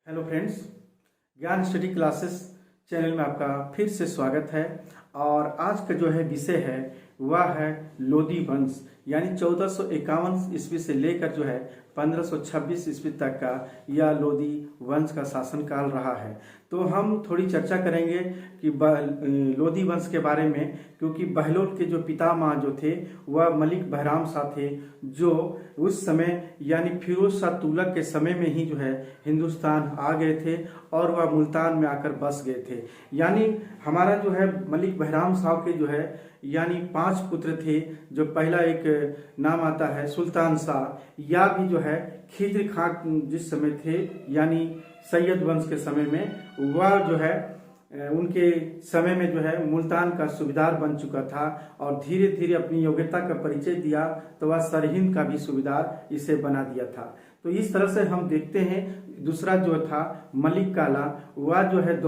Hello friends, ज्ञान study classes channel में आपका फिर से स्वागत है। और आज का जो है विषय है वह है लोदी वंश, यानी 1451 ईस्वी से लेकर जो है 1526 ईस्वी तक का यह लोदी वंश का शासनकाल रहा है। तो हम थोड़ी चर्चा करेंगे कि लोदी वंश के बारे में, क्योंकि बहलोल के जो पितामह जो थे वह मलिक बहराम शाह थे, जो उस समय यानी फिरोज शाह तुगलक के समय में ही जो है हिंदुस्तान आ गए थे और वह मुल्तान में आकर बस गए थे। यानी हमारा जो है मलिक बहराम साहब के जो है यानी 5 पुत्र थे। जो पहला एक नाम आता है सुल्तान शाह, या भी जो है खिज्र खां जिस समय थे यानी सैयद वंश के समय में, वह जो है उनके समय में जो है मुल्तान का सूबेदार बन चुका था और धीरे धीरे अपनी योग्यता का परिचय दिया तो वह सरहिंद का भी सूबेदार इसे बना दिया था। तो इस तरह से हम देखते हैं। दूसरा जो था मलिक काला, वह जो है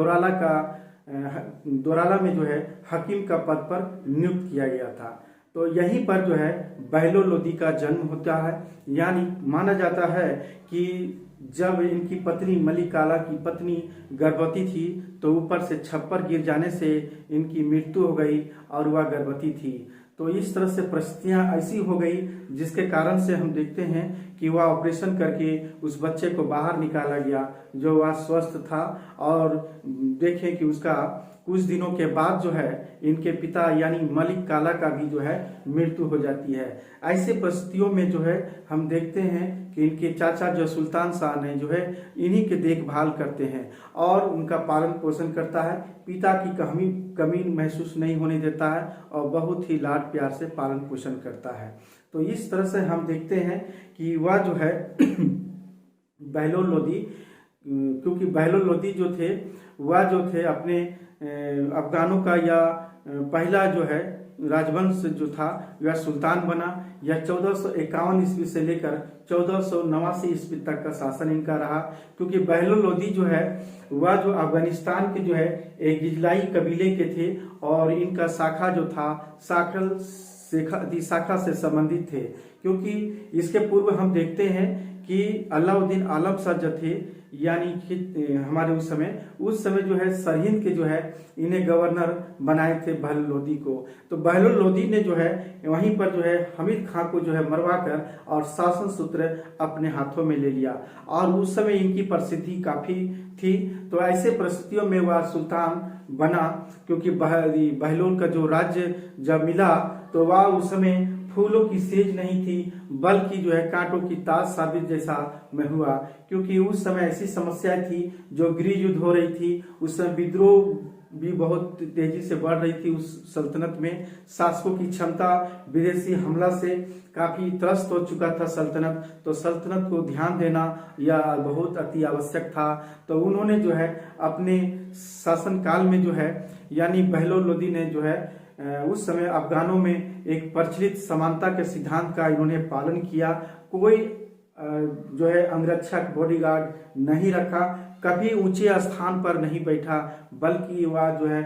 दोराला में जो है हकीम का पद पर नियुक्त किया गया था। तो यहीं पर जो है बहलोल लोदी का जन्म होता है। यानी माना जाता है कि जब इनकी पत्नी मलिक काला की पत्नी गर्भवती थी तो ऊपर से छप्पर गिर जाने से इनकी मृत्यु हो गई और वह गर्भवती थी। तो इस तरह से परिस्थितियां ऐसी हो गई जिसके कारण से हम देखते हैं कि वह ऑपरेशन करके उस बच्चे को बाहर निकाला गया जो वह स्वस्थ था। और देखें कि उसका कुछ दिनों के बाद जो है इनके पिता यानी मलिक काला का भी जो है मृत्यु हो जाती है। ऐसे परिस्थितियों में जो है हम देखते हैं कि इनके चाचा जो सुल्तान शाह ने जो है इन्हीं के देखभाल करते हैं और उनका पालन पोषण करता है। पिता की कमी महसूस नहीं होने देता है और बहुत ही लाड प्यार से पालन पोषण करता है। तो इस तरह से हम देखते हैं कि वह जो है बहलोल लोदी, क्योंकि बहलोल लोदी जो थे वह जो थे अपने अफगानों का या पहला जो है राजवंश जो था वह सुल्तान बना। यह 1451 ईस्वी से लेकर 1489 ईस्वी तक का शासन इनका रहा। क्योंकि बहलोल लोदी जो है वह जो अफगानिस्तान के जो है एक गिजलाई कबीले के थे और इनका शाखा जो था शाखा से संबंधित थे। क्योंकि इसके पूर्व हम देखते हैं कि अलाउद्दीन आलम शाह जो थे यानी कि हमारे उस समय जो है सरहिंद के जो है इन्हें गवर्नर बनाए थे बहलोल लोदी को। तो बहलोल लोदी ने जो है वहीं पर जो है हमीद खां को जो है मरवा कर और शासन सूत्र अपने हाथों में ले लिया और उस समय इनकी प्रसिद्धि काफी थी। तो ऐसे परिस्थितियों में वह सुल्तान बना। क्योंकि बहलोल का जो राज्य जब मिला तो वह उस समय फूलों की सेज नहीं थी बल्कि जो है कांटों की ताज साबित जैसा में हुआ। क्योंकि उस समय ऐसी समस्याएं थी, जो गृह युद्ध हो रही थी, उस समय विद्रोह भी बहुत तेजी से बढ़ रही थी उस सल्तनत में। शासकों की क्षमता विदेशी हमला से काफी त्रस्त हो चुका था सल्तनत। तो सल्तनत को ध्यान देना यह बहुत अति आवश्यक था। तो उन्होंने जो है अपने शासनकाल में जो है यानी बहलोल लोदी ने जो है उस समय अफगानों में एक प्रचलित समानता के सिद्धांत का इन्होंने पालन किया। कोई जो है अंगरक्षक बॉडीगार्ड नहीं रखा, कभी ऊंचे स्थान पर नहीं बैठा बल्कि वह जो है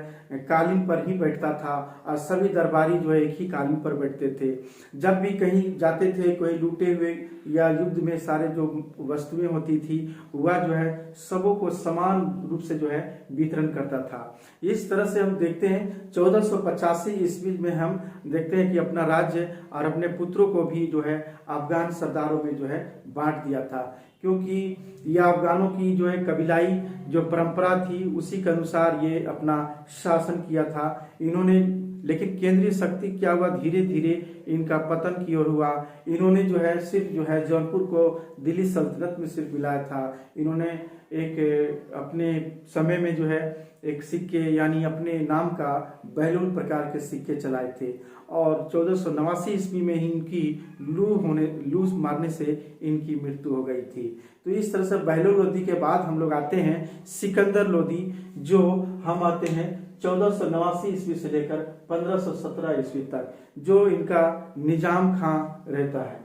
कालीन पर ही बैठता था और सभी दरबारी जो है एक ही कालीन पर बैठते थे। जब भी कहीं जाते थे कोई लूटे हुए या युद्ध में सारे जो वस्तुएं होती थी वह जो है सबों को समान रूप से जो है वितरण करता था। इस तरह से हम देखते हैं 1485 ईस्वी में हम देखते हैं कि अपना राज्य और अपने पुत्रों को भी जो है अफगान सरदारों में जो है बांट दिया था। क्योंकि यह अफगानों की जो है कबीलाई जो परंपरा थी उसी के अनुसार ये अपना शासन किया था इन्होंने। लेकिन केंद्रीय शक्ति क्या हुआ, धीरे धीरे इनका पतन की ओर हुआ। इन्होंने जो है सिर्फ जो है जौनपुर को दिल्ली सल्तनत में सिर्फ मिलाया था। इन्होंने एक अपने समय में जो है एक सिक्के यानी अपने नाम का बहलोल प्रकार के सिक्के चलाए थे और 1489 ईस्वी में ही इनकी लू मारने से इनकी मृत्यु हो गई थी। तो इस तरह से बहलोल लोदी के बाद हम लोग आते हैं सिकंदर लोदी, जो हम आते हैं 1489 ईस्वी से लेकर 1517 ईस्वी तक, जो इनका निजाम खां रहता है।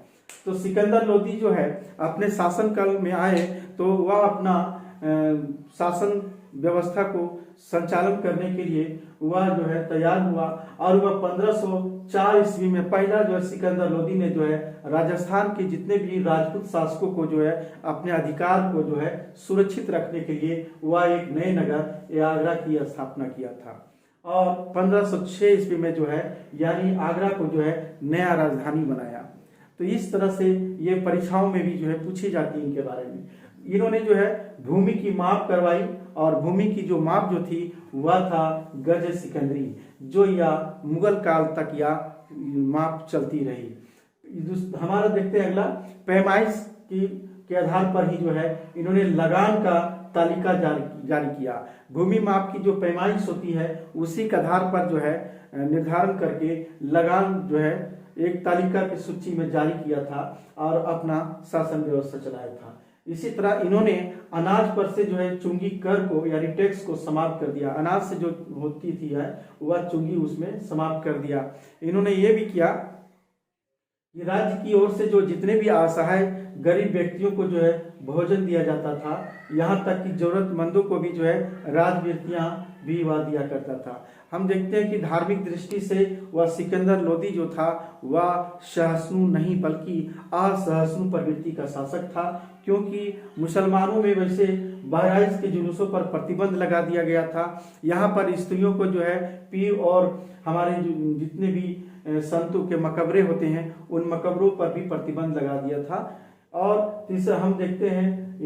तो सिकंदर लोदी जो है अपने शासन काल में आए तो वह अपना शासन व्यवस्था को संचालन करने के लिए वह जो है तैयार हुआ और वह 1504 ईस्वी में पहला जो है सिकंदर लोदी ने जो है राजस्थान के जितने भी राजपूत शासकों को जो है अपने अधिकार को जो है सुरक्षित रखने के लिए वह एक नए नगर आगरा की स्थापना किया था और 1506 ईस्वी में जो है यानी आगरा को जो है नया राजधानी बनाया। तो इस तरह से ये परीक्षाओं में भी जो है पूछी जाती है इनके बारे में। इन्होंने जो है भूमि की माप करवाई और भूमि की जो माप जो थी वह था गज सिकंदरी, जो या मुगल काल तक या माप चलती रही। हमारा देखते हैं अगला, पैमाइश के आधार पर ही जो है इन्होंने लगान का तालिका जारी किया। भूमि माप की जो पैमाइश होती है उसी के आधार पर जो है निर्धारण करके लगान जो है एक तालिका की सूची में जारी किया था और अपना शासन व्यवस्था चलाया था। इसी तरह इन्होंने अनाज पर से जो है चुंगी कर को यानी टैक्स को समाप्त कर दिया। अनाज से जो होती थी है वह चुंगी उसमें समाप्त कर दिया। इन्होंने ये भी किया कि राज्य की ओर से जो जितने भी असहाय गरीब व्यक्तियों को जो है भोजन दिया जाता था, यहाँ तक कि जरूरतमंदों को भी जो है राजवृत्तियां भी वह दिया करता था। हम देखते हैं कि धार्मिक दृष्टि से वह सिकंदर लोदी जो था वह सहिष्णु नहीं बल्कि असहिष्णु प्रवृत्ति का शासक था, क्योंकि मुसलमानों में वैसे बहराइच के जुलूसों पर प्रतिबंध लगा दिया गया था। यहाँ पर स्त्रियों को जो है पीर और हमारे जितने भी संतों के मकबरे होते हैं उन मकबरों पर भी प्रतिबंध लगा दिया था। और तीसरा हम देखते हैं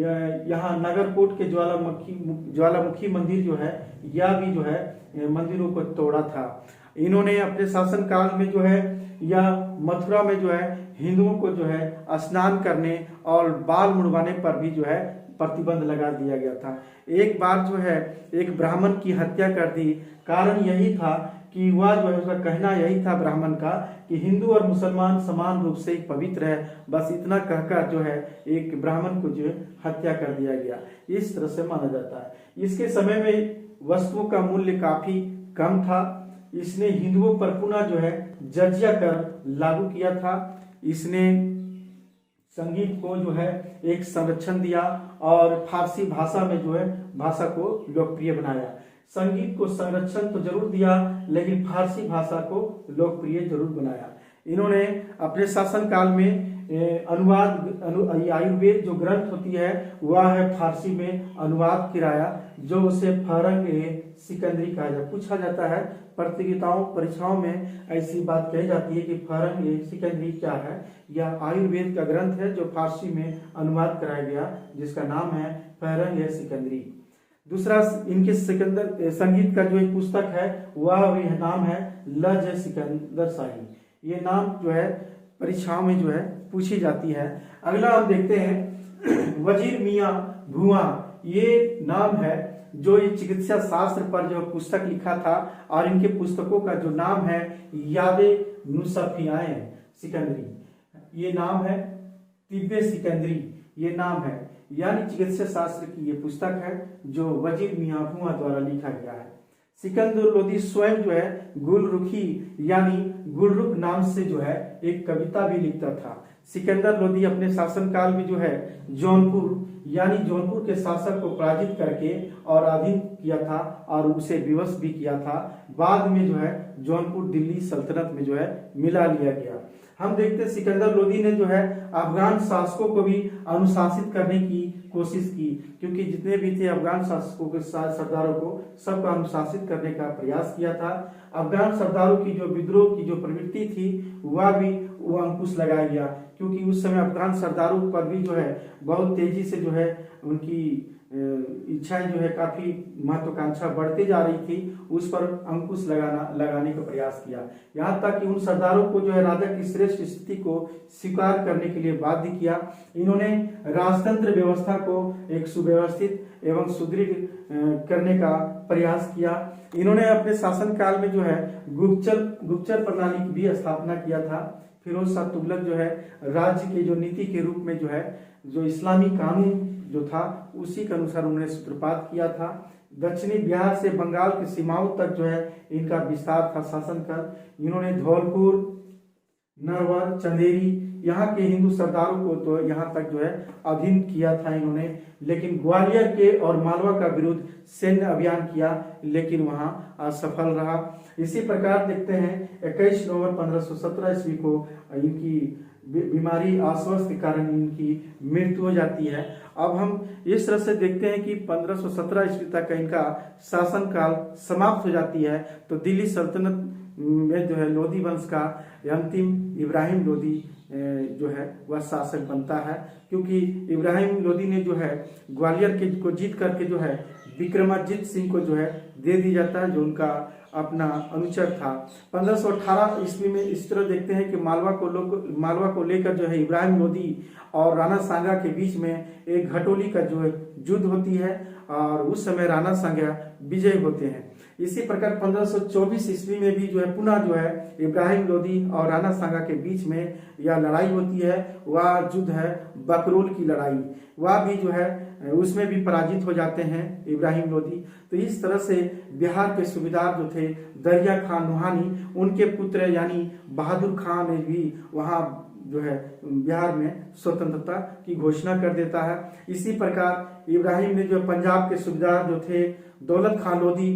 यहाँ नगरकोट के ज्वालामुखी मंदिर जो है यह भी जो है मंदिरों को तोड़ा था। इन्होंने अपने शासन काल में जो है या मथुरा में जो है हिंदुओं को जो है स्नान करने और बाल मुड़वाने पर भी जो है प्रतिबंध लगा दिया गया था। एक बार जो है एक ब्राह्मण की हत्या कर दी। कारण यही था कि वह जो है उसका कहना यही था ब्राह्मण का कि हिंदू और मुसलमान समान रूप से पवित्र है, बस इतना कहकर जो है एक ब्राह्मण को जो है हत्या कर दिया गया। इस तरह से माना जाता है। इसके समय में वस्तुओं का मूल्य काफी कम था। इसने हिंदुओं पर पुनः जो है जजिया कर लागू किया था। इसने संगीत को जो है एक संरक्षण दिया और फारसी भाषा में जो है भाषा को लोकप्रिय बनाया। संगीत को संरक्षण तो जरूर दिया लेकिन फारसी भाषा को लोकप्रिय जरूर बनाया। इन्होंने अपने शासन काल में आयुर्वेद जो ग्रंथ होती है वह है फारसी में अनुवाद कराया, जो उसे फरंग सिकंदरी कहा जाता। पूछा जाता है प्रतियोगिताओं परीक्षाओं में ऐसी बात कही जाती है कि फरंग सिकंदरी क्या है। यह आयुर्वेद का ग्रंथ है जो फारसी में अनुवाद कराया गया, जिसका नाम है फरंग सिकंदरी। दूसरा इनके सिकंदर संगीत का जो एक पुस्तक है वह नाम है लज सिकंदर शाही। ये नाम जो है परीक्षाओं में जो है पूछी जाती है। अगला हम देखते हैं वजीर मियाँ भुआ। ये नाम है जो ये चिकित्सा शास्त्र पर जो पुस्तक लिखा था और इनके पुस्तकों का जो नाम है यादे नुसफियाए सिकंदरी। ये नाम है तिब्बे सिकंदरी ये नाम है, यानी चिकित्सा शास्त्र की ये पुस्तक है जो वजीर मियाँ भुआ द्वारा लिखा गया है। सिकंदर लोदी स्वयं जो है गुलरुखी यानी गुलरुख नाम से जो है एक कविता भी लिखता था। सिकंदर लोदी अपने शासनकाल में जो है जौनपुर यानी जौनपुर के शासक को पराजित करके और अधीन किया था और उसे विवश भी किया था। बाद में जो है जौनपुर दिल्ली सल्तनत में जो है मिला लिया गया। हम देखते हैं सिकंदर लोदी ने जो है अफगान शासकों को भी अनुशासित करने की कोशिश की, क्योंकि जितने भी थे अफगान शासकों के सरदारों को सबका अनुशासित करने का प्रयास किया था। अफगान सरदारों की जो विद्रोह की जो प्रवृत्ति थी वह भी वो अंकुश लगाया गया, क्योंकि उस समय अफगान सरदारों पर भी जो है बहुत तेजी से जो है उनकी इच्छाएं जो है काफी महत्वाकांक्षा बढ़ते जा रही थी, उस पर अंकुश लगाने का प्रयास किया। यहाँ तक कि उन सरदारों को जो है राजा की श्रेष्ठ स्थिति को स्वीकार करने के लिए बाध्य किया। इन्होंने राजतंत्र व्यवस्था को एक सुव्यवस्थित एवं सुदृढ़ करने का प्रयास किया। इन्होंने अपने शासन काल में जो है गुप्तचर प्रणाली की भी स्थापना किया था। फिरोज शाह तुगलक जो है राज्य के जो नीति के रूप में जो है जो इस्लामी कानून जो था उसी के अनुसार उन्होंने सूत्रपात किया था। दक्षिणी बिहार से बंगाल की सीमाओं तक जो है इनका विस्तार था शासन का। इन्होंने धौलपुर, नरवर, चंदेरी यहाँ के हिंदू सरदारों को तो यहाँ तक जो है अधीन किया था इन्होंने, लेकिन ग्वालियर के और मालवा का विरुद्ध सैन्य अभियान किया, लेकिन वहां असफल रहा। इसी प्रकार देखते हैं 21 नवंबर 1517 ईस्वी को इनकी बीमारी अस्वस्थ के कारण इनकी मृत्यु हो जाती है। अब हम इस तरह से देखते हैं कि 1517 ईस्वी तक इनका शासन काल समाप्त हो जाती है। तो दिल्ली सल्तनत में जो है लोधी वंश का अंतिम इब्राहिम लोधी जो है वह शासक बनता है, क्योंकि इब्राहिम लोधी ने जो है ग्वालियर के को जीत करके जो है विक्रमाजीत सिंह को जो है दे दी जाता है, जो उनका अपना अनुचर था। 1518 ईस्वी में इस तरह देखते हैं कि मालवा को लेकर जो है इब्राहिम लोधी और राणा सांगा के बीच में एक घटोली का जो है युद्ध होती है, और उस समय राणा सांगा विजय होते हैं। इसी प्रकार 1524 ईस्वी में भी जो है पुनः जो है इब्राहिम लोधी और राणा सांगा के बीच में यह लड़ाई होती है। वह युद्ध है बकरोल की लड़ाई, वह भी जो है उसमें भी पराजित हो जाते हैं इब्राहिम लोधी। तो इस तरह से बिहार के सूबेदार जो थे दरिया खान नुहानी, उनके पुत्र यानी बहादुर खान ने भी वहां जो है बिहार में स्वतंत्रता की घोषणा कर देता है। इसी प्रकार इब्राहिम ने जो पंजाब के सूबेदार जो थे दौलत खान लोधी,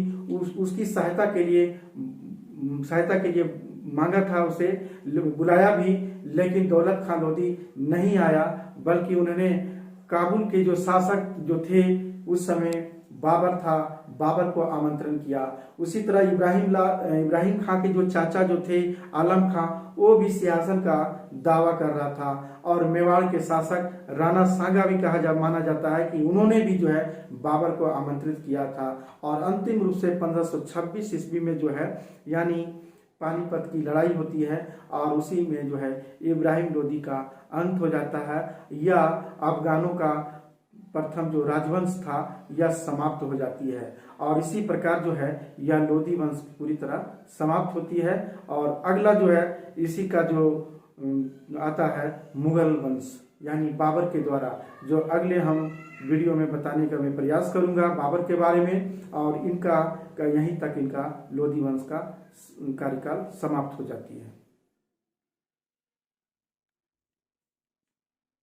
उसकी सहायता के लिए मांगा था, उसे बुलाया भी, लेकिन दौलत खान लोधी नहीं आया, बल्कि उन्होंने काबुल के जो शासक जो थे उस समय बाबर था, बाबर को आमंत्रण किया। उसी तरह इब्राहिम खां के जो चाचा जो थे आलम खां, वो भी सिंहासन का दावा कर रहा था। और मेवाड़ के शासक राणा सांगा भी माना जाता है कि उन्होंने भी जो है बाबर को आमंत्रित किया था। और अंतिम रूप से 1526 ईस्वी में जो है यानी पानीपत की लड़ाई होती है, और उसी में जो है इब्राहिम लोधी का अंत हो जाता है, या अफगानों का प्रथम जो राजवंश था यह समाप्त हो जाती है। और इसी प्रकार जो है यह लोधी वंश पूरी तरह समाप्त होती है। और अगला जो है इसी का जो आता है मुगल वंश, यानी बाबर के द्वारा, जो अगले हम वीडियो में बताने का मैं प्रयास करूंगा बाबर के बारे में। और इनका यहीं तक इनका लोधी वंश का कार्यकाल समाप्त हो जाती है।